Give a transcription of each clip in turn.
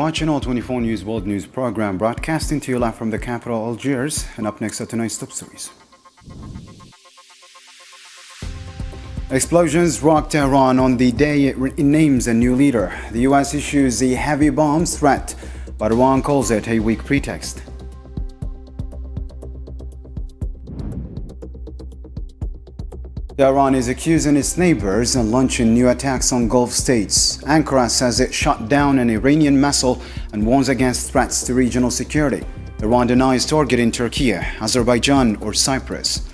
watching All 24 News World News program, broadcasting to you live from the capital, Algiers. And up next are tonight's top stories. Explosions rocked Tehran on the day it names a new leader. The U.S. issues a heavy bombs threat, but Iran calls it a weak pretext. Tehran is accusing its neighbors of launching new attacks on Gulf states. Ankara says it shot down an Iranian missile and warns against threats to regional security. Iran denies targeting Turkey, Azerbaijan or Cyprus.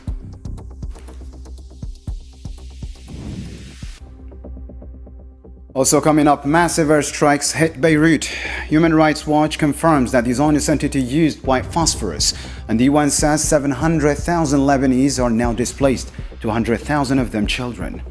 Also coming up, massive airstrikes hit Beirut. Human Rights Watch confirms that the Zionist entity used white phosphorus, and the UN says 700,000 Lebanese are now displaced, 200,000 of them children.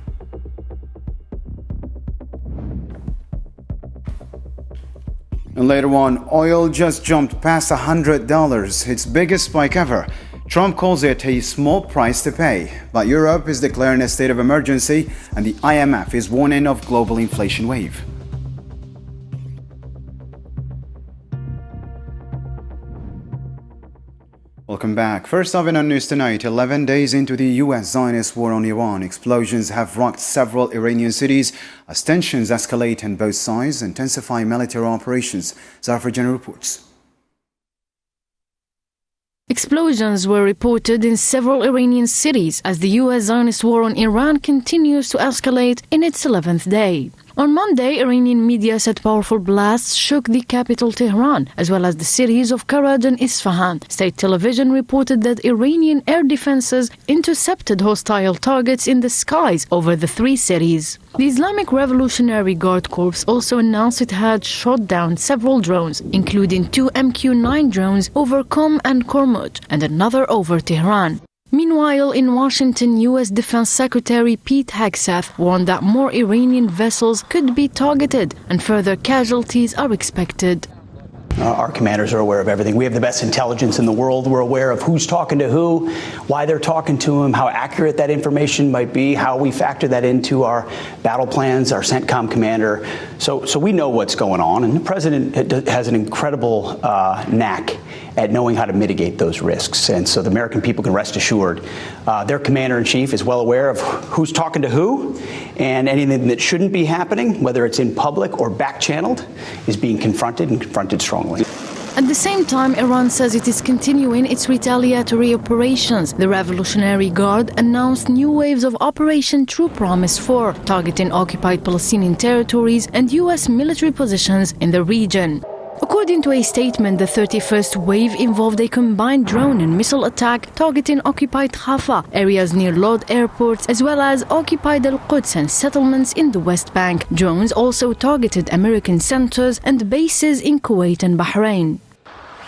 And later on, oil just jumped past $100, its biggest spike ever. Trump calls it a small price to pay, but Europe is declaring a state of emergency and the IMF is warning of global inflation wave. Welcome back. First off in our news tonight, 11 days into the U.S. Zionist war on Iran, explosions have rocked several Iranian cities as tensions escalate on both sides, intensifying military operations. Zarfajan reports. Explosions were reported in several Iranian cities as the U.S. Zionist war on Iran continues to escalate in its 11th day. On Monday, Iranian media said powerful blasts shook the capital Tehran, as well as the cities of Karaj and Isfahan. State television reported that Iranian air defenses intercepted hostile targets in the skies over the three cities. The Islamic Revolutionary Guard Corps also announced it had shot down several drones, including 2 MQ-9 drones over Qom and Hormuz, and another over Tehran. Meanwhile, in Washington, U.S. Defense Secretary Pete Hegseth warned that more Iranian vessels could be targeted and further casualties are expected. Our commanders are aware of everything. We have the best intelligence in the world. We're aware of who's talking to who, why they're talking to them, how accurate that information might be, how we factor that into our battle plans, our CENTCOM commander. So we know what's going on, and the president has an incredible knack at knowing how to mitigate those risks. And so the American people can rest assured their commander-in-chief is well aware of who's talking to who, and anything that shouldn't be happening, whether it's in public or back-channeled, is being confronted and confronted strongly. At the same time, Iran says it is continuing its retaliatory operations. The Revolutionary Guard announced new waves of Operation True Promise 4, targeting occupied Palestinian territories and U.S. military positions in the region. According to a statement, the 31st wave involved a combined drone and missile attack targeting occupied Rafah, areas near Lod airports, as well as occupied Al-Quds and settlements in the West Bank. Drones also targeted American centers and bases in Kuwait and Bahrain.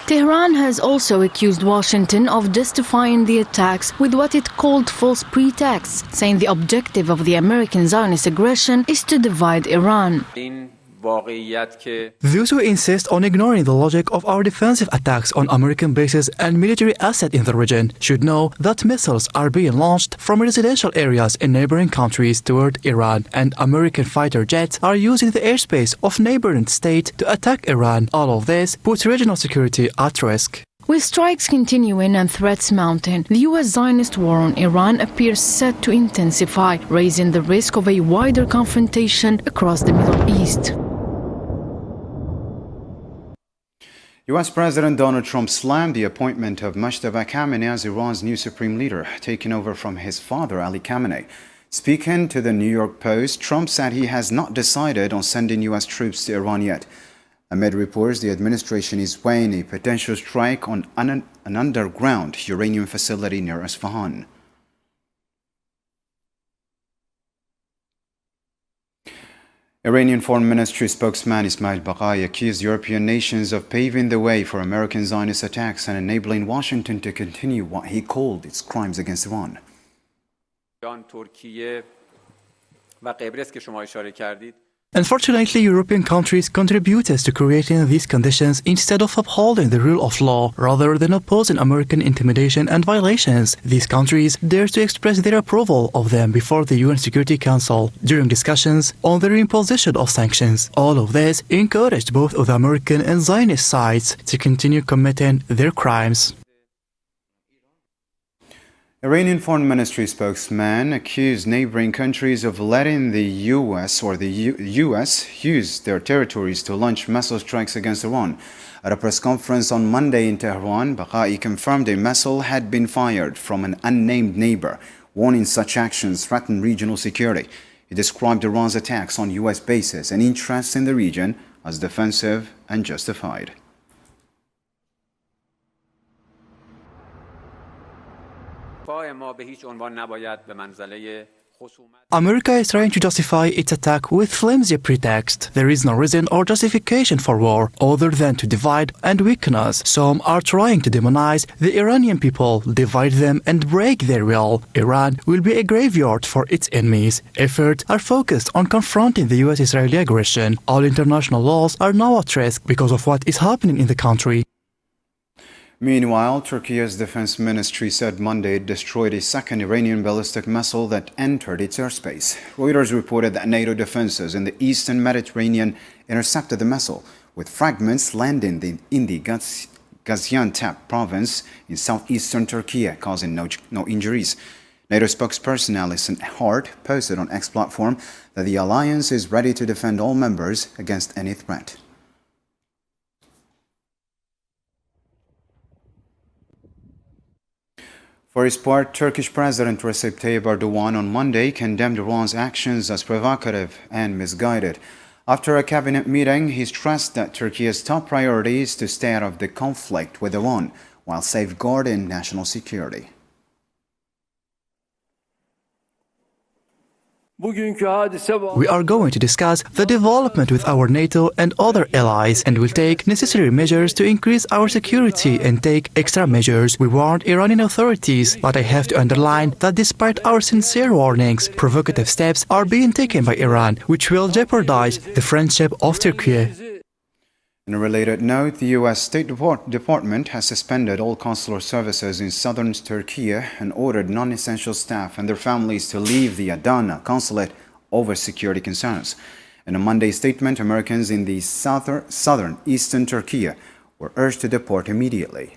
Tehran has also accused Washington of justifying the attacks with what it called false pretexts, saying the objective of the American Zionist aggression is to divide Iran. Those who insist on ignoring the logic of our defensive attacks on American bases and military assets in the region should know that missiles are being launched from residential areas in neighboring countries toward Iran, and American fighter jets are using the airspace of neighboring states to attack Iran. All of this puts regional security at risk. With strikes continuing and threats mounting, the U.S. Zionist war on Iran appears set to intensify, raising the risk of a wider confrontation across the Middle East. U.S. President Donald Trump slammed the appointment of Mojtaba Khamenei as Iran's new supreme leader, taking over from his father, Ali Khamenei. Speaking to the New York Post, Trump said he has not decided on sending U.S. troops to Iran yet. Amid reports, the administration is weighing a potential strike on an underground uranium facility near Isfahan. Iranian Foreign Ministry spokesman Ismail Baghai accused European nations of paving the way for American Zionist attacks and enabling Washington to continue what he called its crimes against Iran. Unfortunately, European countries contributed to creating these conditions instead of upholding the rule of law rather than opposing American intimidation and violations. These countries dared to express their approval of them before the UN Security Council during discussions on the reimposition of sanctions. All of this encouraged both of the American and Zionist sides to continue committing their crimes. Iranian Foreign Ministry spokesman accused neighboring countries of letting the U.S. use their territories to launch missile strikes against Iran. At a press conference on Monday in Tehran, Baghai confirmed a missile had been fired from an unnamed neighbor, warning such actions threaten regional security. He described Iran's attacks on U.S. bases and interests in the region as defensive and justified. America is trying to justify its attack with flimsy pretext. There is no reason or justification for war other than to divide and weaken us. Some are trying to demonize the Iranian people, divide them and break their will. Iran will be a graveyard for its enemies. Efforts are focused on confronting the US-Israeli aggression. All international laws are now at risk because of what is happening in the country. Meanwhile, Turkey's defense ministry said Monday it destroyed a second Iranian ballistic missile that entered its airspace. Reuters reported that NATO defenses in the eastern Mediterranean intercepted the missile, with fragments landing in the Gaziantep province in southeastern Turkey, causing no injuries. NATO spokesperson Alison Hart posted on X platform that the alliance is ready to defend all members against any threat. For his part, Turkish President Recep Tayyip Erdogan on Monday condemned Iran's actions as provocative and misguided. After a cabinet meeting, he stressed that Turkey's top priority is to stay out of the conflict with Iran while safeguarding national security. We are going to discuss the development with our NATO and other allies and will take necessary measures to increase our security and take extra measures. We warned Iranian authorities, but I have to underline that despite our sincere warnings, provocative steps are being taken by Iran, which will jeopardize the friendship of Turkey. In a related note, the U.S. State Department has suspended all consular services in southern Turkey and ordered non-essential staff and their families to leave the Adana consulate over security concerns. In a Monday statement, Americans in the southern eastern Turkey were urged to depart immediately.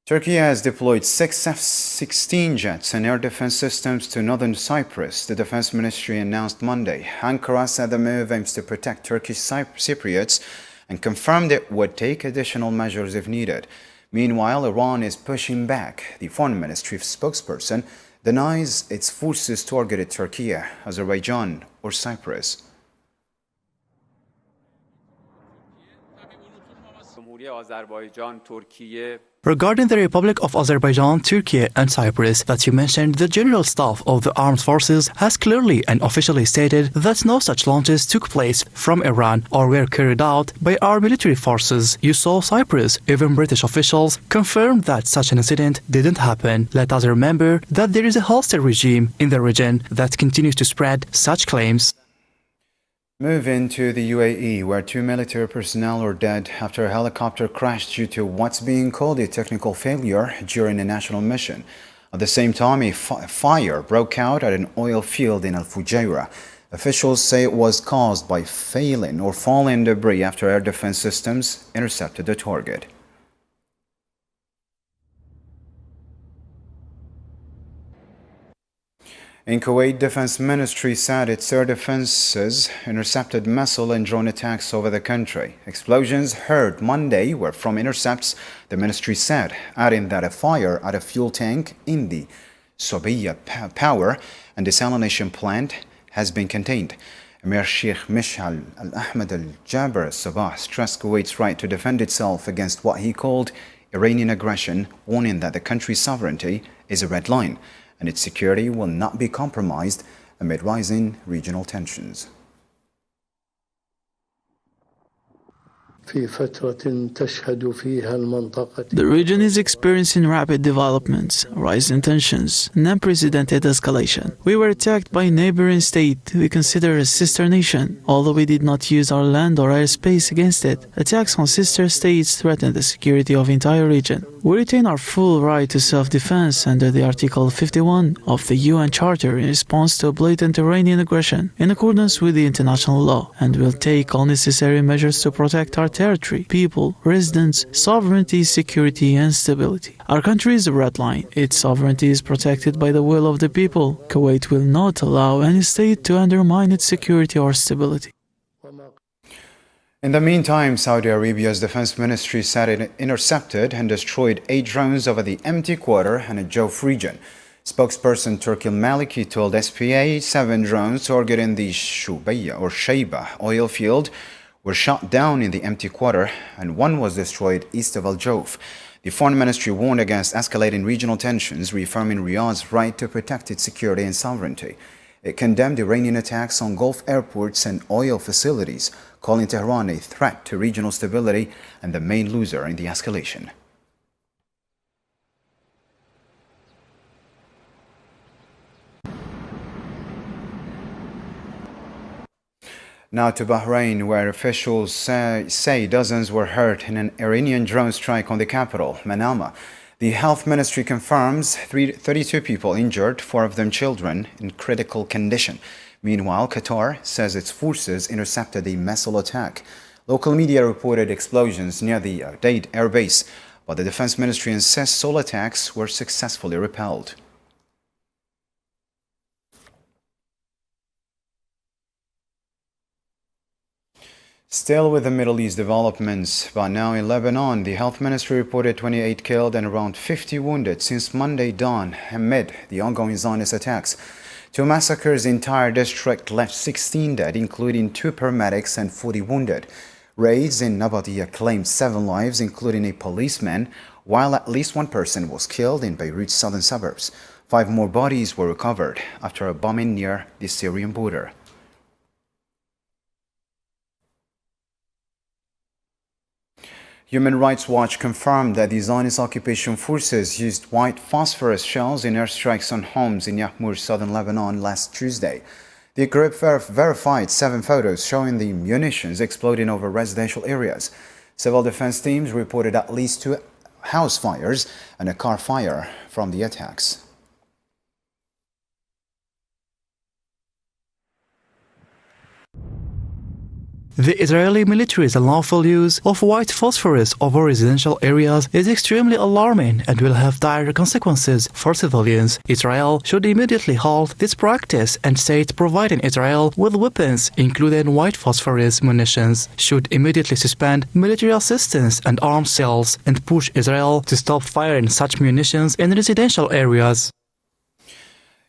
Turkey has deployed 6 F-16 jets and air defense systems to northern Cyprus, the defense ministry announced Monday. Ankara said the move aims to protect Turkish Cypriots and confirmed it would take additional measures if needed. Meanwhile, Iran is pushing back. The foreign ministry spokesperson denies its forces targeted Turkey, Azerbaijan, or Cyprus. Regarding the Republic of Azerbaijan, Turkey and Cyprus that you mentioned, the General Staff of the Armed Forces has clearly and officially stated that no such launches took place from Iran or were carried out by our military forces. You saw Cyprus. Even British officials confirmed that such an incident didn't happen. Let us remember that there is a hostile regime in the region that continues to spread such claims. Move into the UAE, where 2 military personnel are dead after a helicopter crashed due to what's being called a technical failure during a national mission. At the same time, a fire broke out at an oil field in Al Fujairah. Officials say it was caused by failing or falling debris after air defense systems intercepted the target. In Kuwait, Defense Ministry said its air defenses intercepted missile and drone attacks over the country. Explosions heard Monday were from intercepts, the ministry said, adding that a fire at a fuel tank in the Sobiya power and desalination plant has been contained. Emir Sheikh Mishal Al-Ahmed Al-Jaber Sabah stressed Kuwait's right to defend itself against what he called Iranian aggression, warning that the country's sovereignty is a red line and its security will not be compromised amid rising regional tensions. The region is experiencing rapid developments, rising tensions, and unprecedented escalation. We were attacked by a neighboring state we consider a sister nation, although we did not use our land or airspace against it. Attacks on sister states threaten the security of the entire region. We retain our full right to self-defense under the Article 51 of the UN Charter in response to a blatant Iranian aggression, in accordance with the international law, and will take all necessary measures to protect our territory, people, residents, sovereignty, security, and stability. Our country is a red line. Its sovereignty is protected by the will of the people. Kuwait will not allow any state to undermine its security or stability. In the meantime, Saudi Arabia's defense ministry said it intercepted and destroyed 8 drones over the empty quarter and a Jawf region. Spokesperson Turki Maliki told SPA 7 drones targeting the Shaiba oil field were shot down in the empty quarter and 1 was destroyed east of Al Jawf. The foreign ministry warned against escalating regional tensions, reaffirming Riyadh's right to protect its security and sovereignty. It condemned Iranian attacks on Gulf airports and oil facilities, calling Tehran a threat to regional stability and the main loser in the escalation. Now to Bahrain, where officials say dozens were hurt in an Iranian drone strike on the capital, Manama. The health ministry confirms 32 people injured, 4 of them children, in critical condition. Meanwhile, Qatar says its forces intercepted a missile attack. Local media reported explosions near the Dade air base, but the defense ministry insists all attacks were successfully repelled. Still with the Middle East developments, but now in Lebanon, the health ministry reported 28 killed and around 50 wounded since Monday dawn amid the ongoing Zionist attacks. 2 massacres, the entire district left 16 dead, including 2 paramedics and 40 wounded. Raids in Nabatia claimed 7 lives, including a policeman, while at least 1 person was killed in Beirut's southern suburbs. 5 more bodies were recovered after a bombing near the Syrian border. Human Rights Watch confirmed that the Zionist occupation forces used white phosphorus shells in airstrikes on homes in Yahmur, southern Lebanon, last Tuesday. The group verified 7 photos showing the munitions exploding over residential areas. Civil defense teams reported at least 2 house fires and a car fire from the attacks. The Israeli military's unlawful use of white phosphorus over residential areas is extremely alarming and will have dire consequences for civilians. Israel should immediately halt this practice, and states providing Israel with weapons, including white phosphorus munitions, should immediately suspend military assistance and arms sales and push Israel to stop firing such munitions in residential areas.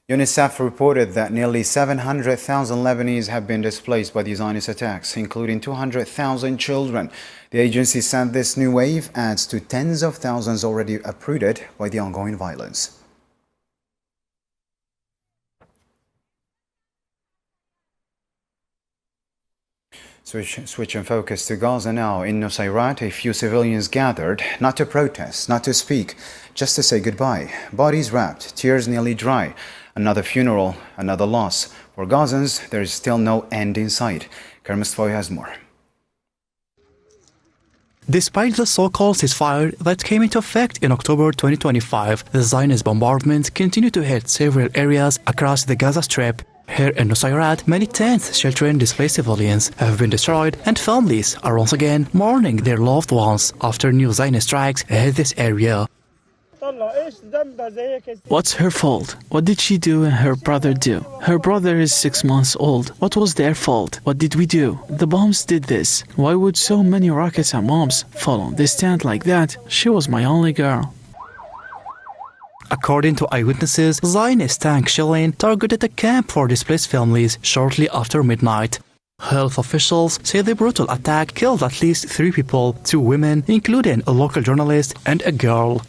UNICEF reported that nearly 700,000 Lebanese have been displaced by the Zionist attacks, including 200,000 children. The agency said this new wave adds to tens of thousands already uprooted by the ongoing violence. Switching focus to Gaza now. In Nusayrat, a few civilians gathered, not to protest, not to speak, just to say goodbye. Bodies wrapped, tears nearly dry. Another funeral, another loss. For Gazans, there is still no end in sight. Kermistfoy has more. Despite the so-called ceasefire that came into effect in October 2025, the Zionist bombardments continue to hit several areas across the Gaza Strip. Here in Nusayrat, many tents sheltering displaced civilians have been destroyed, and families are once again mourning their loved ones after new Zionist strikes hit this area. What's her fault? What did she do and her brother do? Her brother is 6 months old. What was their fault? What did we do? The bombs did this. Why would so many rockets and bombs fall on this tent like that? She was my only girl. According to eyewitnesses, Zionist tank shelling targeted a camp for displaced families shortly after midnight. Health officials say the brutal attack killed at least 3 people, 2 women, including a local journalist and a girl.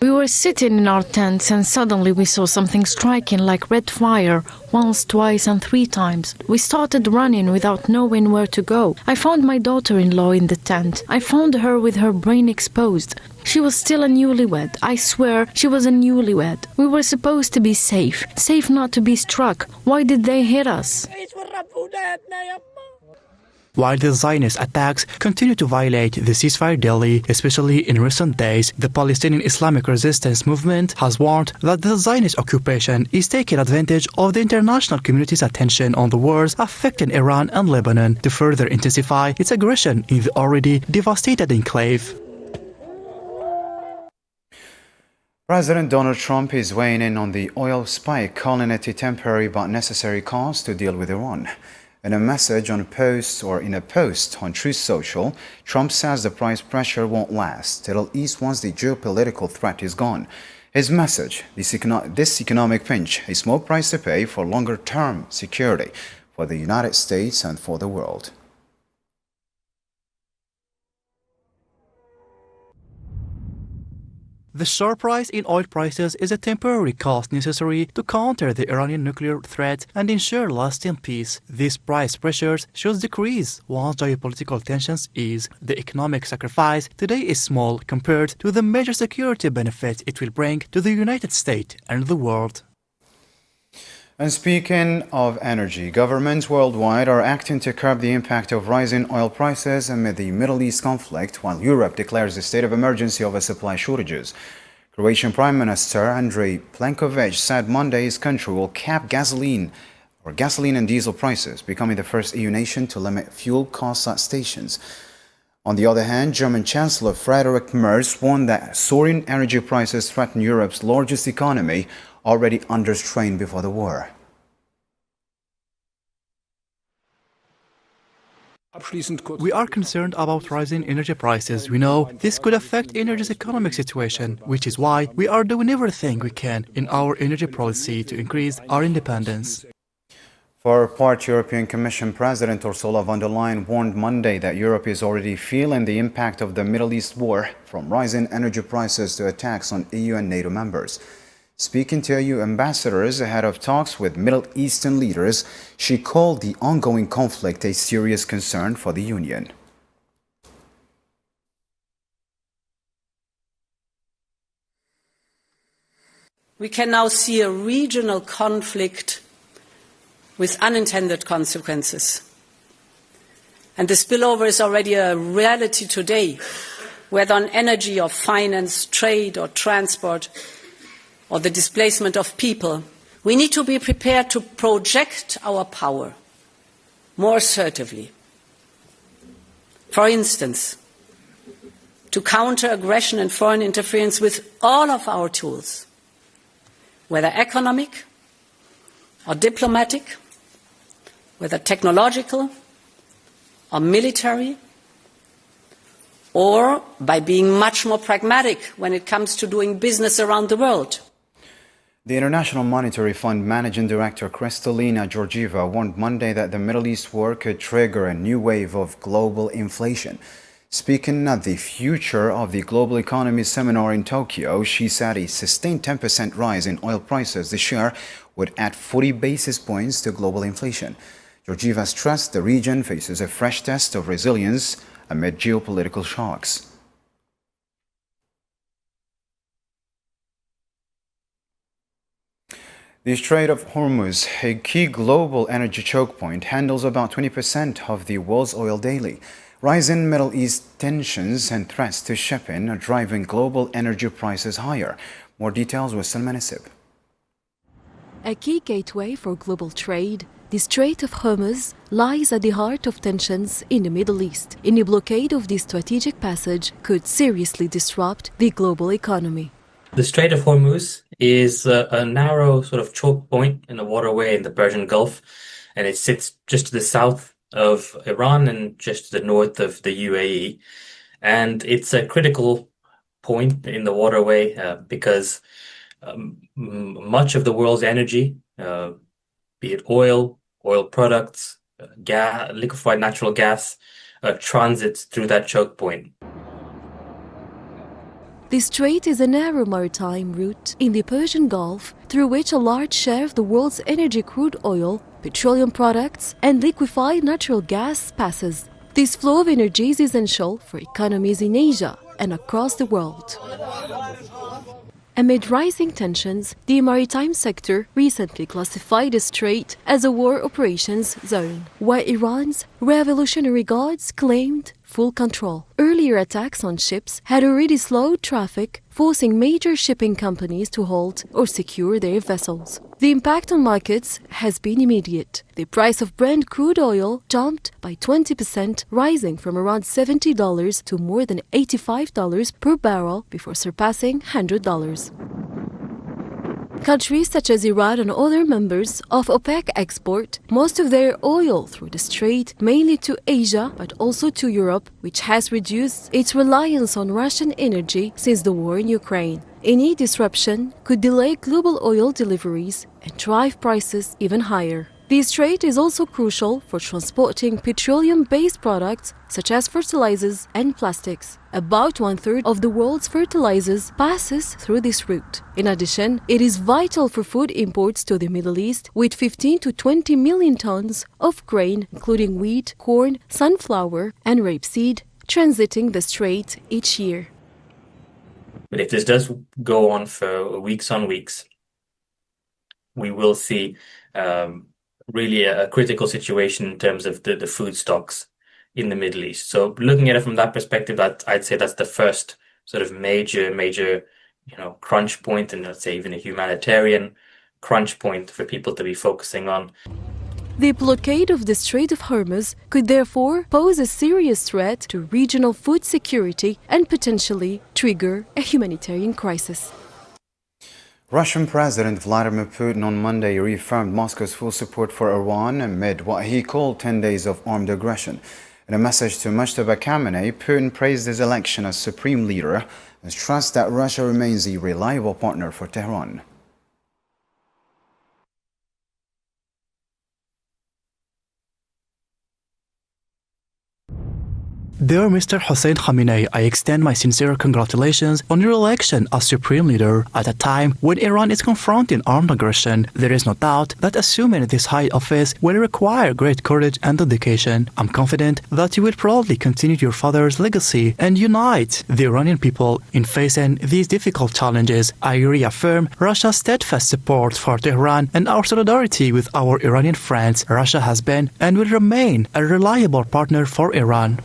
We were sitting in our tents and suddenly we saw something striking like red fire, once, twice and 3 times. We started running without knowing where to go. I found my daughter-in-law in the tent. I found her with her brain exposed. She was still a newlywed. I swear she was a newlywed. We were supposed to be safe not to be struck. Why did they hit us? While the Zionist attacks continue to violate the ceasefire daily, especially in recent days, the Palestinian Islamic Resistance Movement has warned that the Zionist occupation is taking advantage of the international community's attention on the wars affecting Iran and Lebanon to further intensify its aggression in the already devastated enclave. President Donald Trump is weighing in on the oil spike, calling it a temporary but necessary cause to deal with Iran. In a message on in a post on Truth Social, Trump says the price pressure won't last. It'll ease once the geopolitical threat is gone. His message, this economic pinch, a small price to pay for longer-term security for the United States and for the world. The sharp rise in oil prices is a temporary cost necessary to counter the Iranian nuclear threat and ensure lasting peace. These price pressures should decrease once geopolitical tensions ease. The economic sacrifice today is small compared to the major security benefits it will bring to the United States and the world. And speaking of energy, governments worldwide are acting to curb the impact of rising oil prices amid the Middle East conflict, while Europe declares a state of emergency over supply shortages. Croatian Prime Minister Andrej Plenković said Monday his country will cap gasoline and diesel prices, becoming the first EU nation to limit fuel costs at stations. On the other hand, German Chancellor Friedrich Merz warned that soaring energy prices threaten Europe's largest economy, already under strain before the war. We are concerned about rising energy prices. We know this could affect energy's economic situation, which is why we are doing everything we can in our energy policy to increase our independence. For her part, European Commission President Ursula von der Leyen warned Monday that Europe is already feeling the impact of the Middle East war, from rising energy prices to attacks on EU and NATO members. Speaking to EU ambassadors ahead of talks with Middle Eastern leaders, she called the ongoing conflict a serious concern for the Union. We can now see a regional conflict with unintended consequences. And the spillover is already a reality today, whether on energy or finance, trade or transport, or the displacement of people. We need to be prepared to project our power more assertively. For instance, to counter aggression and foreign interference with all of our tools, whether economic or diplomatic, whether technological or military, or by being much more pragmatic when it comes to doing business around the world. The International Monetary Fund Managing Director Kristalina Georgieva warned Monday that the Middle East war could trigger a new wave of global inflation. Speaking at the Future of the Global Economy seminar in Tokyo, she said a sustained 10% rise in oil prices this year would add 40 basis points to global inflation. Georgieva stressed the region faces a fresh test of resilience amid geopolitical shocks. The Strait of Hormuz, a key global energy choke point, handles about 20% of the world's oil daily. Rising Middle East tensions and threats to shipping are driving global energy prices higher. More details with Salman Asib. A key gateway for global trade, the Strait of Hormuz lies at the heart of tensions in the Middle East. Any blockade of this strategic passage could seriously disrupt the global economy. The Strait of Hormuz is a narrow sort of choke point in a waterway in the Persian Gulf, and it sits just to the south of Iran and just to the north of the UAE. And it's a critical point in the waterway because much of the world's energy, be it oil products, liquefied natural gas, transits through that choke point. The strait is a narrow maritime route in the Persian Gulf through which a large share of the world's energy crude oil, petroleum products, and liquefied natural gas passes. This flow of energy is essential for economies in Asia and across the world. Amid rising tensions, the maritime sector recently classified the strait as a war operations zone, while Iran's Revolutionary Guards claimed full control. Earlier attacks on ships had already slowed traffic, forcing major shipping companies to halt or secure their vessels. The impact on markets has been immediate. The price of Brent crude oil jumped by 20%, rising from around $70 to more than $85 per barrel before surpassing $100. Countries such as Iran and other members of OPEC export most of their oil through the strait, mainly to Asia, but also to Europe, which has reduced its reliance on Russian energy since the war in Ukraine. Any disruption could delay global oil deliveries and drive prices even higher. The strait is also crucial for transporting petroleum-based products such as fertilizers and plastics. About 1/3 of the world's fertilizers passes through this route. In addition, it is vital for food imports to the Middle East, with 15 to 20 million tons of grain, including wheat, corn, sunflower, and rapeseed, transiting the strait each year. But if this does go on for weeks on weeks, we will see really a critical situation in terms of the food stocks in the Middle East. So looking at it from that perspective, that I'd say that's the first sort of major, crunch point, and let's say even a humanitarian crunch point for people to be focusing on. The blockade of the Strait of Hormuz could therefore pose a serious threat to regional food security and potentially trigger a humanitarian crisis. Russian President Vladimir Putin on Monday reaffirmed Moscow's full support for Iran amid what he called 10 days of armed aggression. In a message to Mujtaba Khamenei, Putin praised his election as supreme leader and stressed that Russia remains a reliable partner for Tehran. Dear Mr. Hossein Khamenei, I extend my sincere congratulations on your election as Supreme Leader. At a time when Iran is confronting armed aggression, there is no doubt that assuming this high office will require great courage and dedication. I'm confident that you will proudly continue your father's legacy and unite the Iranian people in facing these difficult challenges. I reaffirm Russia's steadfast support for Tehran and our solidarity with our Iranian friends. Russia has been and will remain a reliable partner for Iran.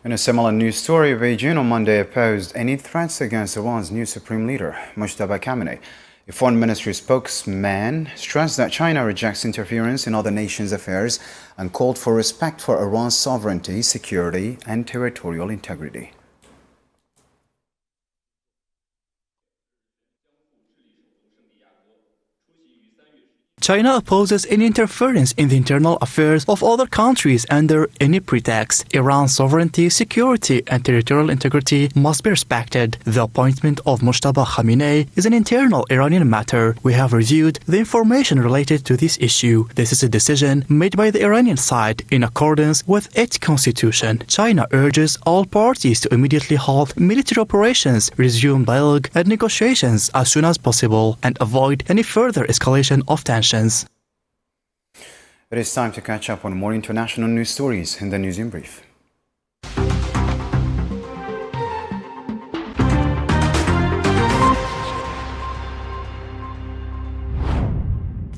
In a similar news story, Beijing on Monday opposed any threats against Iran's new supreme leader, Mujtaba Khamenei. A foreign ministry spokesman stressed that China rejects interference in other nations' affairs and called for respect for Iran's sovereignty, security, and territorial integrity. China opposes any interference in the internal affairs of other countries under any pretext. Iran's sovereignty, security, and territorial integrity must be respected. The appointment of Mujtaba Khamenei is an internal Iranian matter. We have reviewed the information related to this issue. This is a decision made by the Iranian side in accordance with its constitution. China urges all parties to immediately halt military operations, resume dialogue and negotiations as soon as possible, and avoid any further escalation of tensions. It is time to catch up on more international news stories in the News in Brief.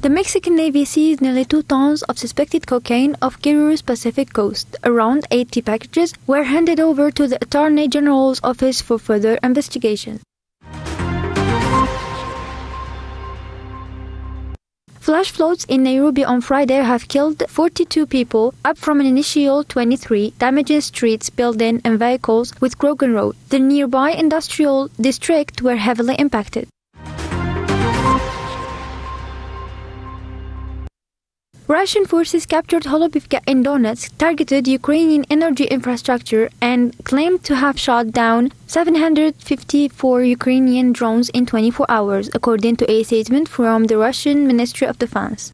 The Mexican Navy seized nearly 2 tons of suspected cocaine off Guerrero's Pacific coast. Around 80 packages were handed over to the Attorney General's office for further investigation. Flash floods in Nairobi on Friday have killed 42 people, up from an initial 23, damaging streets, buildings and vehicles with Grogan Road. The nearby industrial district were heavily impacted. Russian forces captured Holubivka in Donetsk, targeted Ukrainian energy infrastructure, and claimed to have shot down 754 Ukrainian drones in 24 hours, according to a statement from the Russian Ministry of Defense.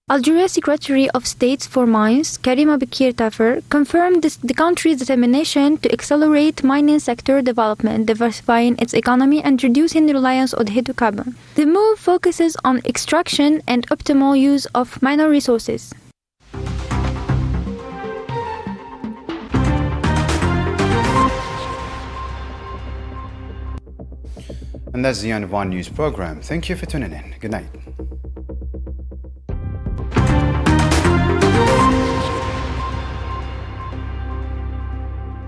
Algeria's Secretary of State for Mines, Karima Bekir Tafer, confirmed the country's determination to accelerate mining sector development, diversifying its economy and reducing the reliance on hydrocarbon. The move focuses on extraction and optimal use of mineral resources. And that's the end of our news program. Thank you for tuning in. Good night.